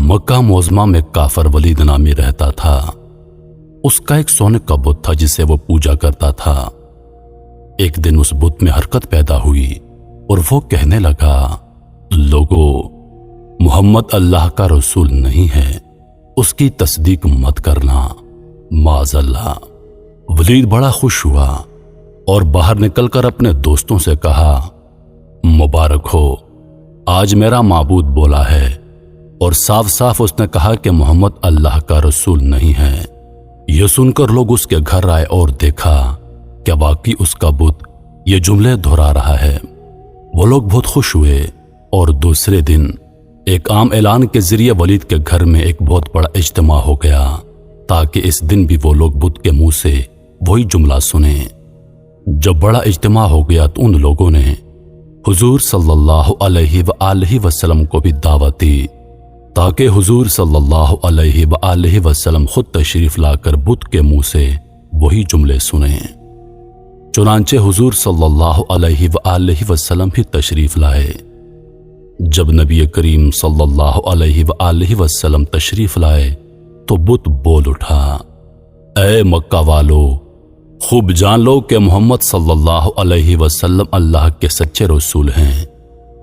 مکہ معظمہ میں کافر ولید نامی رہتا تھا۔ اس کا ایک سونے کا بت تھا جسے وہ پوجا کرتا تھا۔ ایک دن اس بت میں حرکت پیدا ہوئی اور وہ کہنے لگا، لوگو، محمد اللہ کا رسول نہیں ہے، اس کی تصدیق مت کرنا، معاذ اللہ۔ ولید بڑا خوش ہوا اور باہر نکل کر اپنے دوستوں سے کہا، مبارک ہو، آج میرا معبود بولا ہے اور صاف صاف اس نے کہا کہ محمد اللہ کا رسول نہیں ہے۔ یہ سن کر لوگ اس کے گھر آئے اور دیکھا کہ واقعی اس کا بت یہ جملے دہرا رہا ہے۔ وہ لوگ بہت خوش ہوئے اور دوسرے دن ایک عام اعلان کے ذریعے ولید کے گھر میں ایک بہت بڑا اجتماع ہو گیا تاکہ اس دن بھی وہ لوگ بت کے منہ سے وہی جملہ سنیں۔ جب بڑا اجتماع ہو گیا تو ان لوگوں نے حضور صلی اللہ علیہ وآلہ وسلم کو بھی دعوت دی تاکہ حضور صلی اللہ علیہ وآلہ وسلم خود تشریف لا کر بت کے منہ سے وہی جملے سنیں۔ چنانچہ حضور صلی اللہ علیہ وآلہ وسلم بھی تشریف لائے۔ جب نبی کریم صلی اللہ علیہ وآلہ وسلم تشریف لائے تو بت بول اٹھا، اے مکہ والو، خوب جان لو کہ محمد صلی اللہ علیہ وسلم اللہ کے سچے رسول ہیں۔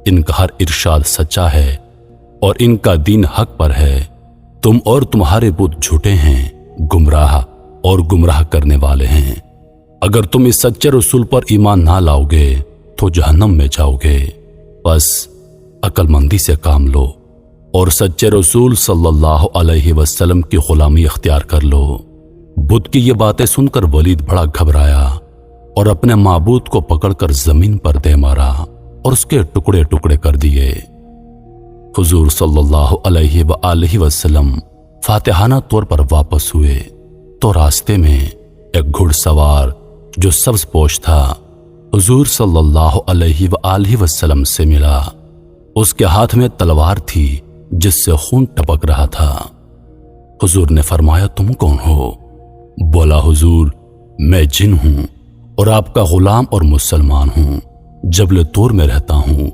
ان کا ہر ارشاد سچا ہے اور ان کا دین حق پر ہے۔ تم اور تمہارے بت جھوٹے ہیں، گمراہ اور گمراہ کرنے والے ہیں۔ اگر تم اس سچے رسول پر ایمان نہ لاؤ گے تو جہنم میں جاؤ گے۔ بس عقل مندی سے کام لو اور سچے رسول صلی اللہ علیہ وسلم کی غلامی اختیار کر لو۔ بت کی یہ باتیں سن کر ولید بڑا گھبرایا اور اپنے معبود کو پکڑ کر زمین پر دے مارا اور اس کے ٹکڑے ٹکڑے کر دیے۔ حضور صلی اللہ علیہ وآلہ وسلم فاتحانہ طور پر واپس ہوئے تو راستے میں ایک گھڑ سوار جو سبز پوش تھا حضور صلی اللہ علیہ وآلہ وسلم سے ملا۔ اس کے ہاتھ میں تلوار تھی جس سے خون ٹپک رہا تھا۔ حضور نے فرمایا، تم کون ہو؟ بولا، حضور، میں جن ہوں اور آپ کا غلام اور مسلمان ہوں، جبل طور میں رہتا ہوں۔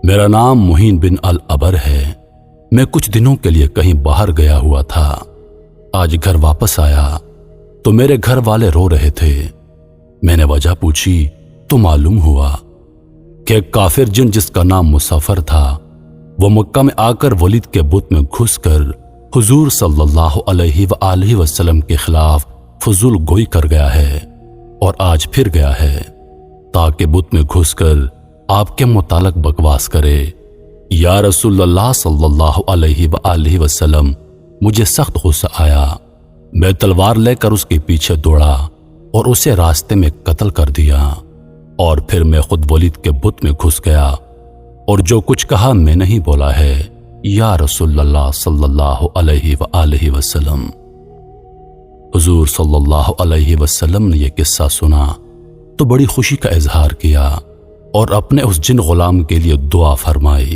میرا نام مہین بن العبر ہے۔ میں کچھ دنوں کے لیے کہیں باہر گیا ہوا تھا۔ آج گھر واپس آیا تو میرے گھر والے رو رہے تھے۔ میں نے وجہ پوچھی تو معلوم ہوا کہ ایک کافر جن جس کا نام مسافر تھا وہ مکہ میں آ کر ولید کے بت میں گھس کر حضور صلی اللہ علیہ وآلہ وسلم کے خلاف فضول گوئی کر گیا ہے اور آج پھر گیا ہے تاکہ بت میں گھس کر آپ کے متعلق بکواس کرے۔ یا رسول اللہ صلی اللہ علیہ وآلہ وسلم، مجھے سخت غصہ آیا۔ میں تلوار لے کر اس کے پیچھے دوڑا اور اسے راستے میں قتل کر دیا، اور پھر میں خود ولید کے بت میں گھس گیا اور جو کچھ کہا میں نہیں بولا ہے، یا رسول اللہ صلی اللہ علیہ وآلہ وسلم۔ حضور صلی اللہ علیہ وسلم نے یہ قصہ سنا تو بڑی خوشی کا اظہار کیا اور اپنے اس جن غلام کے لیے دعا فرمائی۔